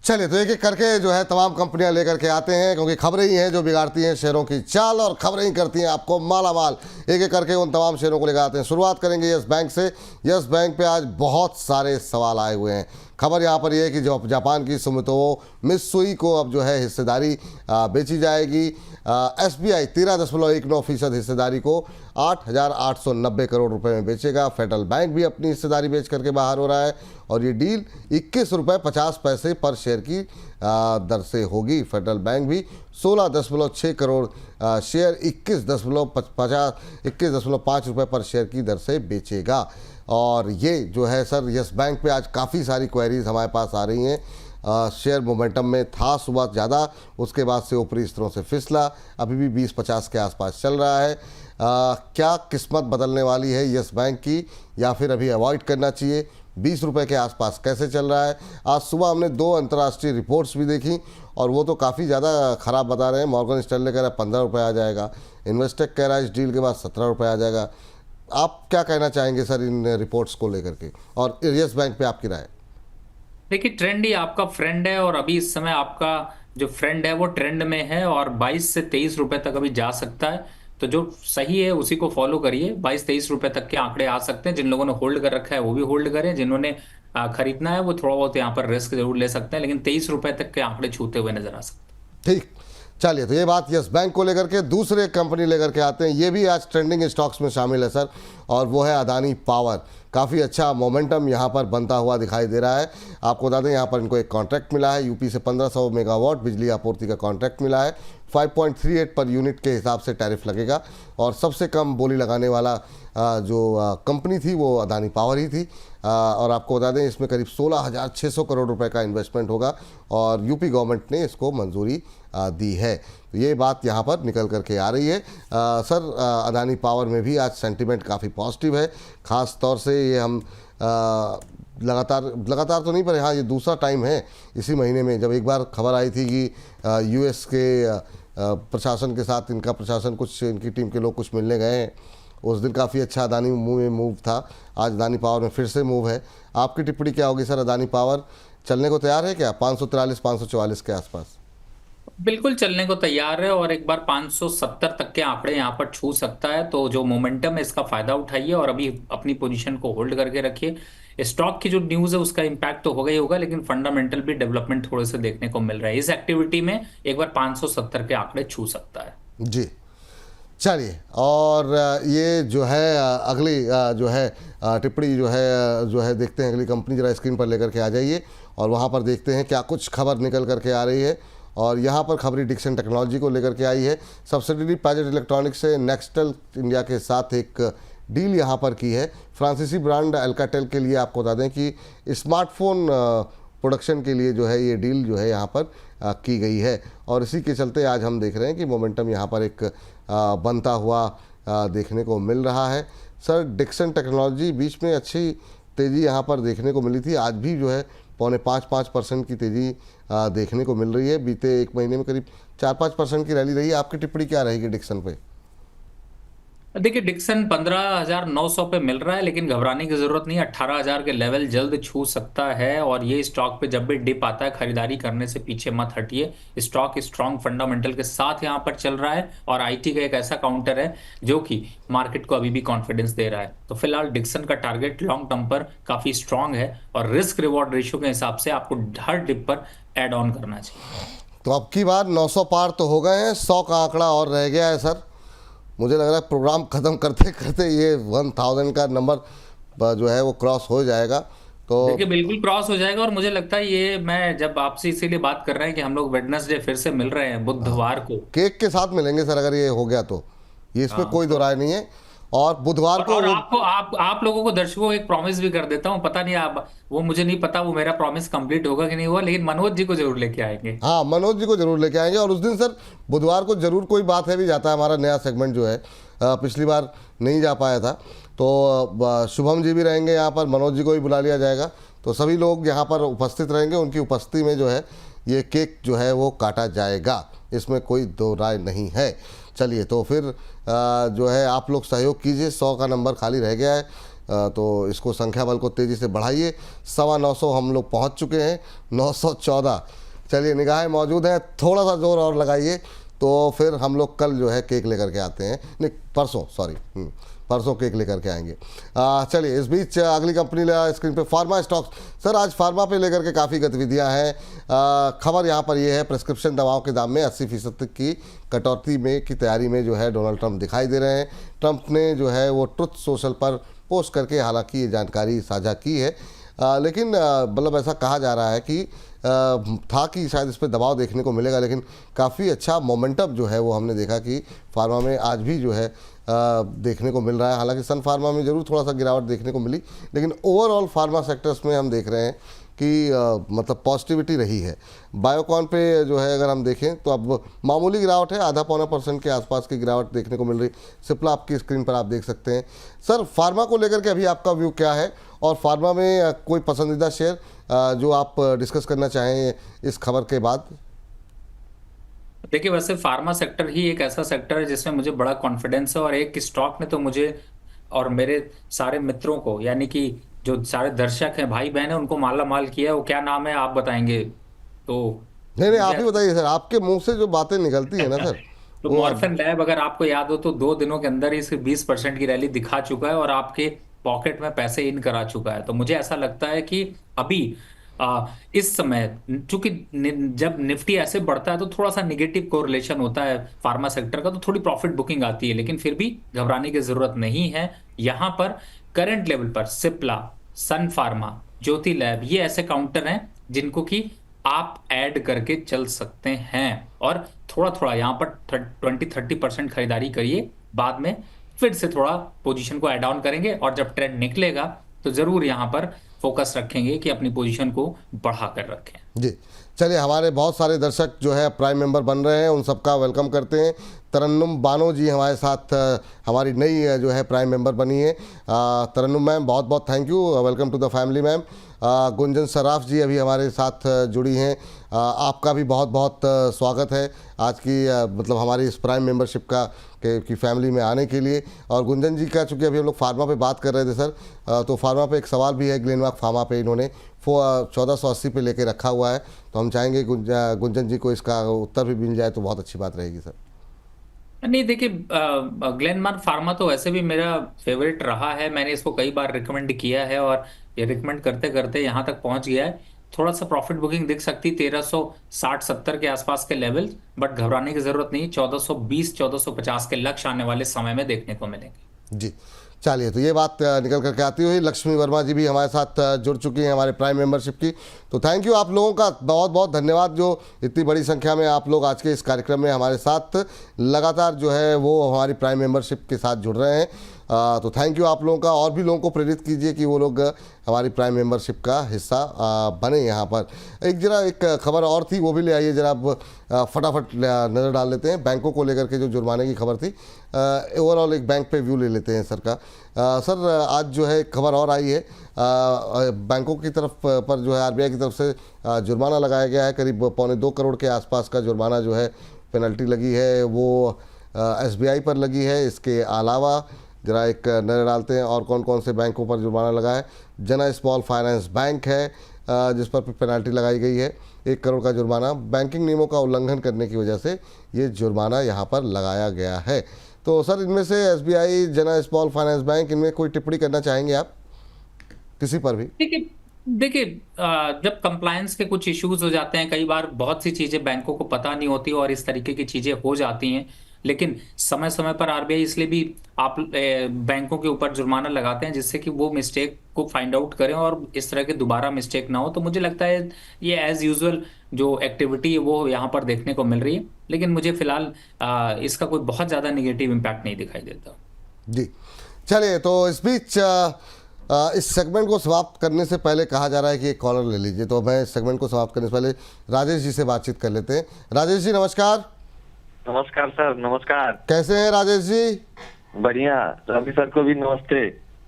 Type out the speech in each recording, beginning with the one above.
चलिए तो एक एक करके जो है तमाम कंपनियां लेकर के आते हैं, क्योंकि खबरें ही हैं जो बिगाड़ती हैं शेयरों की चाल, और खबरें ही करती हैं आपको माला माल। एक एक करके उन तमाम शेयरों को लेकर आते हैं। शुरुआत करेंगे यस बैंक से। यस बैंक पे आज बहुत सारे सवाल आए हुए हैं। खबर यहाँ पर यह है कि जो जापान की सुमितोमो मित्सुई को अब जो है हिस्सेदारी बेची जाएगी। SBI 13.19% हिस्सेदारी को 8,890 करोड़ रुपए में बेचेगा। फेडरल बैंक भी अपनी हिस्सेदारी बेच करके बाहर हो रहा है, और ये डील 21 रुपये 50 पैसे पर शेयर की दर से होगी। फेडरल बैंक भी 16.6 करोड़ शेयर 21.5 रुपये पर शेयर की दर से बेचेगा। और ये जो है सर यस बैंक पे आज काफ़ी सारी क्वेरीज हमारे पास आ रही हैं। शेयर मोमेंटम में था सुबह ज़्यादा, उसके बाद से ऊपरी स्तरों से फिसला, अभी भी 20-50 के आसपास चल रहा है। क्या किस्मत बदलने वाली है यस बैंक की, या फिर अभी अवॉइड करना चाहिए? 20 रुपये के आसपास कैसे चल रहा है? आज सुबह हमने 2 अंतर्राष्ट्रीय रिपोर्ट्स भी देखी, और वो तो काफ़ी ज़्यादा ख़राब बता रहे हैं। मॉर्गन स्टैनले कह रहा है 15 रुपये आ जाएगा, इन्वेस्टेक कह रहा है इस डील के बाद 17 रुपये आ जाएगा। आप क्या कहना चाहेंगे सर इन रिपोर्ट्स को लेकर के, और यस बैंक पे आपकी राय? देखिए, ट्रेंड ही आपका फ्रेंड है, और अभी इस समय आपका जो फ्रेंड है वो ट्रेंड में है, और 22 से 23 रुपए तक अभी जा सकता है। तो जो सही है उसी को फॉलो करिए। 22-23 रुपए तक के आंकड़े आ सकते हैं। जिन लोगों ने होल्ड कर रखा है वो भी होल्ड करें, जिन्होंने खरीदना है वो थोड़ा बहुत यहाँ पर रिस्क जरूर ले सकते हैं, लेकिन 23 रुपए तक के आंकड़े छूते हुए नजर आ सकते ठीक, चलिए तो ये बात यस बैंक को लेकर के। दूसरे कंपनी लेकर के आते हैं, ये भी आज ट्रेंडिंग स्टॉक्स में शामिल है सर, और वो है अदानी पावर। काफ़ी अच्छा मोमेंटम यहाँ पर बनता हुआ दिखाई दे रहा है। आपको बता दें यहाँ पर इनको एक कॉन्ट्रैक्ट मिला है, यूपी से 1500 मेगावाट बिजली आपूर्ति का कॉन्ट्रैक्ट मिला है। 5.38 पर यूनिट के हिसाब से टैरिफ लगेगा, और सबसे कम बोली लगाने वाला जो कंपनी थी वो अदानी पावर ही थी। और आपको बता दें इसमें करीब 16,600 करोड़ रुपए का इन्वेस्टमेंट होगा, और यूपी गवर्नमेंट ने इसको मंजूरी दी है। तो ये बात यहाँ पर निकल करके आ रही है। सर अदानी पावर में भी आज सेंटीमेंट काफ़ी पॉजिटिव है। ख़ास तौर से ये हम लगातार तो नहीं, पर हाँ ये दूसरा टाइम है इसी महीने में जब एक बार खबर आई थी कि US के प्रशासन के साथ इनका प्रशासन कुछ, इनकी टीम के लोग कुछ मिलने गए हैं। उस दिन काफ़ी अच्छा अदानी में मूव था। आज अदानी पावर में फिर से मूव है। आपकी टिप्पणी क्या होगी सर? अदानी पावर चलने को तैयार है क्या 543-544 के आसपास? बिल्कुल चलने को तैयार है, और एक बार 570 तक के आंकड़े यहाँ पर छू सकता है। तो जो मोमेंटम है इसका फायदा उठाइए, और अभी अपनी पोजीशन को होल्ड करके रखिए। स्टॉक की जो न्यूज़ है उसका इम्पैक्ट तो होगा ही होगा, लेकिन फंडामेंटल भी डेवलपमेंट थोड़े से देखने को मिल रहा है। इस एक्टिविटी में एक बार 570 के आंकड़े छू सकता है जी, चलिए। और ये जो है अगली जो है टिप्पणी जो है देखते हैं। अगली कंपनी जरा स्क्रीन पर लेकर के आ जाइए, और वहाँ पर देखते हैं क्या कुछ खबर निकल करके आ रही है। और यहाँ पर खबरी डिक्सन टेक्नोलॉजी को लेकर के आई है। सब्सिडरी पैजेट इलेक्ट्रॉनिक्स से नेक्सटेल इंडिया के साथ एक डील यहाँ पर की है। फ्रांसीसी ब्रांड अल्काटेल के लिए आपको बता दें कि स्मार्टफोन प्रोडक्शन के लिए जो है ये डील जो है यहाँ पर की गई है, और इसी के चलते आज हम देख रहे हैं कि मोमेंटम यहाँ पर एक बनता हुआ देखने को मिल रहा है। सर डिक्सन टेक्नोलॉजी बीच में अच्छी तेज़ी यहाँ पर देखने को मिली थी, आज भी जो है 4.5% की तेज़ी देखने को मिल रही है। बीते एक महीने में करीब 4-5% की रैली रही है। आपकी टिप्पणी क्या रहेगी डिक्सन पे? देखिए, डिक्सन 15,900 पे मिल रहा है, लेकिन घबराने की जरूरत नहीं। 18,000 के लेवल जल्द छू सकता है, और ये स्टॉक पे जब भी डिप आता है खरीदारी करने से पीछे मत हटिए। स्टॉक स्ट्रॉन्ग फंडामेंटल के साथ यहाँ पर चल रहा है, और आईटी का एक ऐसा काउंटर है जो कि मार्केट को अभी भी कॉन्फिडेंस दे रहा है। तो फिलहाल डिक्सन का टारगेट लॉन्ग टर्म पर काफी स्ट्रांग है, और रिस्क रिवॉर्ड रेशियो के हिसाब से आपको हर डिप पर एड ऑन करना चाहिए। तो अब की बार 900 पार तो हो गए हैं, 100 का आंकड़ा और रह गया है सर। मुझे लग रहा है प्रोग्राम ख़त्म करते करते ये 1000 का नंबर जो है वो क्रॉस हो जाएगा। तो देखिए, बिल्कुल क्रॉस हो जाएगा, और मुझे लगता है ये, मैं जब आपसे इसीलिए बात कर रहे हैं कि हम लोग वेडनेसडे फिर से मिल रहे हैं बुधवार को। केक के साथ मिलेंगे सर अगर ये हो गया तो, ये इसमें हाँ, कोई दो राय नहीं है। और बुधवार को और आपको आप लोगों को, दर्शकों को एक प्रॉमिस भी कर देता हूँ। पता नहीं आप, वो मुझे नहीं पता वो मेरा प्रॉमिस कंप्लीट होगा कि नहीं हुआ, लेकिन मनोज जी को जरूर लेके आएंगे। हाँ मनोज जी को जरूर लेके आएंगे, और उस दिन सर बुधवार को जरूर कोई बात है भी जाता है। हमारा नया सेगमेंट जो है पिछली बार नहीं जा पाया था, तो शुभम जी भी रहेंगे यहाँ पर, मनोज जी को भी बुला लिया जाएगा। तो सभी लोग यहाँ पर उपस्थित रहेंगे, उनकी उपस्थिति में जो है ये केक जो है वो काटा जाएगा, इसमें कोई दो राय नहीं है। चलिए तो फिर जो है आप लोग सहयोग कीजिए, 100 का नंबर खाली रह गया है। तो इसको संख्या बल को तेज़ी से बढ़ाइए। 925 हम लोग पहुंच चुके हैं, 914। चलिए, निगाहें मौजूद हैं, थोड़ा सा जोर और लगाइए तो फिर हम लोग कल जो है केक लेकर के आते हैं, नहीं परसों, सॉरी परसों केक लेकर के आएंगे। चलिए, इस बीच अगली कंपनी स्क्रीन पे फार्मा स्टॉक्स। सर, आज फार्मा पे लेकर के काफ़ी गतिविधियां हैं। खबर यहाँ पर ये है, प्रिस्क्रिप्शन दवाओं के दाम में 80% की कटौती में की तैयारी में जो है डोनाल्ड ट्रंप दिखाई दे रहे हैं। ट्रंप ने जो है वो ट्रुथ सोशल पर पोस्ट करके हालांकि ये जानकारी साझा की है, लेकिन मतलब ऐसा कहा जा रहा है कि था कि शायद इस पर दबाव देखने को मिलेगा, लेकिन काफ़ी अच्छा मोमेंटम जो है वो हमने देखा कि फार्मा में आज भी जो है देखने को मिल रहा है। हालांकि सन फार्मा में ज़रूर थोड़ा सा गिरावट देखने को मिली, लेकिन ओवरऑल फार्मा सेक्टर्स में हम देख रहे हैं कि मतलब पॉजिटिविटी रही है। बायोकॉन पे जो है अगर हम देखें तो अब मामूली गिरावट है, आधा पौना % के आसपास की गिरावट देखने को मिल रही। सिप्ला आपकी स्क्रीन पर आप देख सकते हैं। सर, फार्मा को लेकर के अभी आपका व्यू क्या है, और फार्मा में कोई पसंदीदा शेयर जो आप डिस्कस करना चाहें इस खबर के बाद? देखिए, वैसे फार्मा सेक्टर ही एक ऐसा सेक्टर है जिसमें मुझे बड़ा कॉन्फिडेंस है, और एक स्टॉक ने तो मुझे और मेरे सारे मित्रों को, यानी कि जो सारे दर्शक हैं, भाई बहन हैं, उनको माला माल किया है। वो क्या नाम है आप बताएंगे? तो नहीं नहीं, आप मुझे ही बताइए सर, आपके मुंह से जो बातें निकलती है ना सर, तो वो आप। मॉर्फिन लैब, अगर आपको याद हो तो 2 दिनों के अंदर ही सिर्फ 20% की रैली दिखा चुका है और आपके पॉकेट में पैसे इन करा चुका है। तो मुझे ऐसा लगता है कि अभी इस समय, चूंकि जब निफ्टी ऐसे बढ़ता है तो थोड़ा सा निगेटिव कोरिलेशन होता है फार्मा सेक्टर का, तो थोड़ी प्रॉफिट बुकिंग आती है, लेकिन फिर भी घबराने की जरूरत नहीं है। यहां पर करंट लेवल पर सिप्ला, सन फार्मा, ज्योति लैब, ये ऐसे काउंटर हैं जिनको कि आप ऐड करके चल सकते हैं, और थोड़ा थोड़ा यहाँ पर 20-30% खरीदारी करिए। बाद में फिर से थोड़ा पोजीशन को ऐड ऑन करेंगे, और जब ट्रेंड निकलेगा तो जरूर यहाँ पर फोकस रखेंगे कि अपनी पोजीशन को बढ़ा कर रखें। जी, चलिए, हमारे बहुत सारे दर्शक जो है प्राइम मेंबर बन रहे हैं, उन सबका वेलकम करते हैं। तरन्नुम बानो जी हमारे साथ हमारी नई जो है प्राइम मेंबर बनी है। तरन्नुम मैम, बहुत बहुत thank you, welcome to the family ma'am. Gunjan Saraf ji अभी हमारे साथ जुड़ी हैं, आपका भी बहुत बहुत स्वागत है आज की मतलब हमारी इस प्राइम मेंबरशिप की फैमिली में आने के लिए। और गुंजन जी का, चूँकि अभी हम लोग फार्मा पे बात कर रहे थे सर, तो फार्मा पे एक सवाल भी है, ग्लेनमार्क फार्मा पे इन्होंने 1480 पे लेके रखा हुआ है, तो हम चाहेंगे गुंजन जी को इसका उत्तर भी मिल जाए तो बहुत अच्छी बात रहेगी सर। नहीं, देखिए, ग्लेनमार्क फार्मा तो वैसे भी मेरा फेवरेट रहा है। मैंने इसको कई बार रिकमेंड किया है, और ये रिकमेंड करते करते यहाँ तक पहुंच गया है। थोड़ा सा प्रॉफिट बुकिंग दिख सकती 1360-70 के आसपास के लेवल, बट घबराने की जरूरत नहीं। 1420-1450 के लक्ष्य आने वाले समय में देखने को मिलेंगे। जी, चलिए, तो ये बात निकल करके आती हुई लक्ष्मी वर्मा जी भी हमारे साथ जुड़ चुकी हैं हमारे प्राइम मेंबरशिप की। तो थैंक यू, आप लोगों का बहुत बहुत धन्यवाद, जो इतनी बड़ी संख्या में आप लोग आज के इस कार्यक्रम में हमारे साथ लगातार जो है वो हमारी प्राइम मेंबरशिप के साथ जुड़ रहे हैं। तो थैंक यू आप लोगों का, और भी लोगों को प्रेरित कीजिए कि वो लोग हमारी प्राइम मेंबरशिप का हिस्सा बने। यहाँ पर एक खबर और थी, वो भी ले आइए जरा, आप फटाफट नज़र डाल लेते हैं। बैंकों को लेकर के जो जुर्माने की खबर थी, ओवरऑल एक बैंक पे व्यू ले लेते हैं सर का। सर, आज जो है खबर और आई है, बैंकों की तरफ पर जो है आरबीआई की तरफ से जुर्माना लगाया गया है, करीब 2.25 करोड़ के आसपास का जुर्माना जो है पेनल्टी लगी है, वो एसबीआई पर लगी है। इसके अलावा जरा एक नज़र डालते हैं और कौन कौन से बैंकों पर जुर्माना लगा है। जना स्मॉल फाइनेंस बैंक है जिस पर पेनल्टी लगाई गई है, 1 करोड़ का जुर्माना। बैंकिंग नियमों का उल्लंघन करने की वजह से ये जुर्माना यहाँ पर लगाया गया है। तो सर, इनमें से एसबीआई, जना स्मॉल फाइनेंस बैंक, इनमें कोई टिप्पणी करना चाहेंगे आप किसी पर भी? देखिए, जब कंप्लायंस के कुछ इश्यूज हो जाते हैं, कई बार बहुत सी चीजें बैंकों को पता नहीं होती और इस तरीके की चीजें हो जाती हैं, लेकिन समय समय पर आरबीआई इसलिए भी आप बैंकों के ऊपर जुर्माना लगाते हैं जिससे कि वो मिस्टेक को फाइंड आउट करें और इस तरह के दोबारा मिस्टेक ना हो। तो मुझे लगता है ये एज यूजुअल जो एक्टिविटी है वो यहाँ पर देखने को मिल रही है, लेकिन मुझे फिलहाल इसका कोई बहुत ज्यादा निगेटिव इम्पैक्ट नहीं दिखाई देता। जी, चलिए, तो इस बीच इस सेगमेंट को समाप्त करने से पहले कहा जा रहा है कि एक कॉलर ले लीजिए, तो मैं इस सेगमेंट को समाप्त करने से पहले राजेश जी से बातचीत कर लेते हैं। राजेश जी नमस्कार। नमस्कार सर, नमस्कार। कैसे हैं राजेश जी? बढ़िया। रवि सर को भी नमस्ते।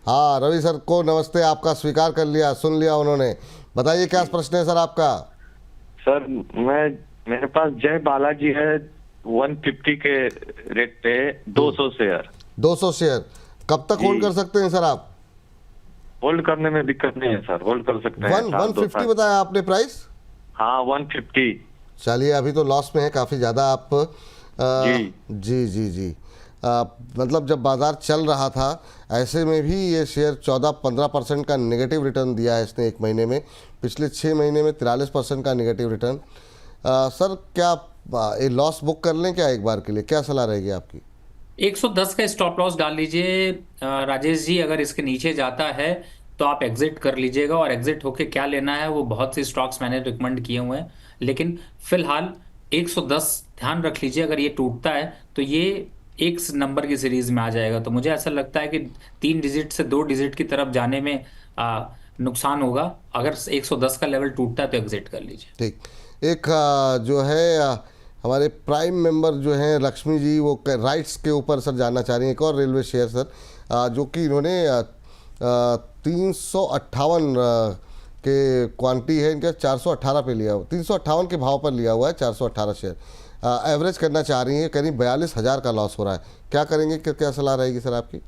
हाँ, रवि सर को नमस्ते, आपका स्वीकार कर लिया, सुन लिया उन्होंने। बताइए क्या प्रश्न है सर आपका? सर, मेरे पास जय बालाजी है 150 के रेट पे 200 शेयर। 200 शेयर कब तक होल्ड कर सकते हैं सर आप? होल्ड करने में दिक्कत नहीं है सर, होल्ड कर सकते हैं। 150 बताया आपने प्राइस? हाँ 150। चलिए अभी तो लॉस में है काफ़ी ज़्यादा आप। जी जी जी जी। मतलब जब बाज़ार चल रहा था ऐसे में भी ये शेयर 14-15% का नेगेटिव रिटर्न दिया है इसने एक महीने में। पिछले 6 महीने में 43% का नेगेटिव रिटर्न। सर क्या ये लॉस बुक कर लें क्या एक बार के लिए, क्या सलाह रहेगी आपकी? 110 का स्टॉप लॉस डाल लीजिए राजेश जी। अगर इसके नीचे जाता है तो आप एग्जिट कर लीजिएगा, और एग्जिट होके क्या लेना है वो बहुत सी स्टॉक्स मैंने रिकमेंड किए हुए हैं, लेकिन फिलहाल 110 ध्यान रख लीजिए। अगर ये टूटता है तो ये एक नंबर की सीरीज में आ जाएगा, तो मुझे ऐसा लगता है कि 3 डिजिट से 2 डिजिट की तरफ जाने में नुकसान होगा। अगर 110 का लेवल टूटता है तो एग्जिट कर लीजिए। ठीक। एक जो है हमारे प्राइम मेंबर जो हैं लक्ष्मी जी, वो राइट्स के ऊपर सर जानना चाह रही हैं, एक और रेलवे शेयर सर, जो कि इन्होंने 358 के क्वांटिटी है इनका, 418 पे लिया हुआ, 358 के भाव पर लिया हुआ है 418 शेयर। एवरेज करना चाह रही हैं, करीब 42,000 का लॉस हो रहा है, क्या करेंगे, क्या सलाह रहेगी सर आपकी?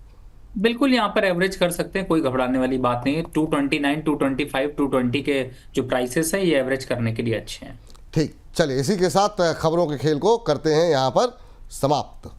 बिल्कुल यहाँ पर एवरेज कर सकते हैं, कोई घबराने वाली बात नहीं है। 229, 225, 220 के जो प्राइसेस है ये एवरेज करने के लिए अच्छे हैं। ठीक, चलिए इसी के साथ खबरों के खेल को करते हैं यहाँ पर समाप्त।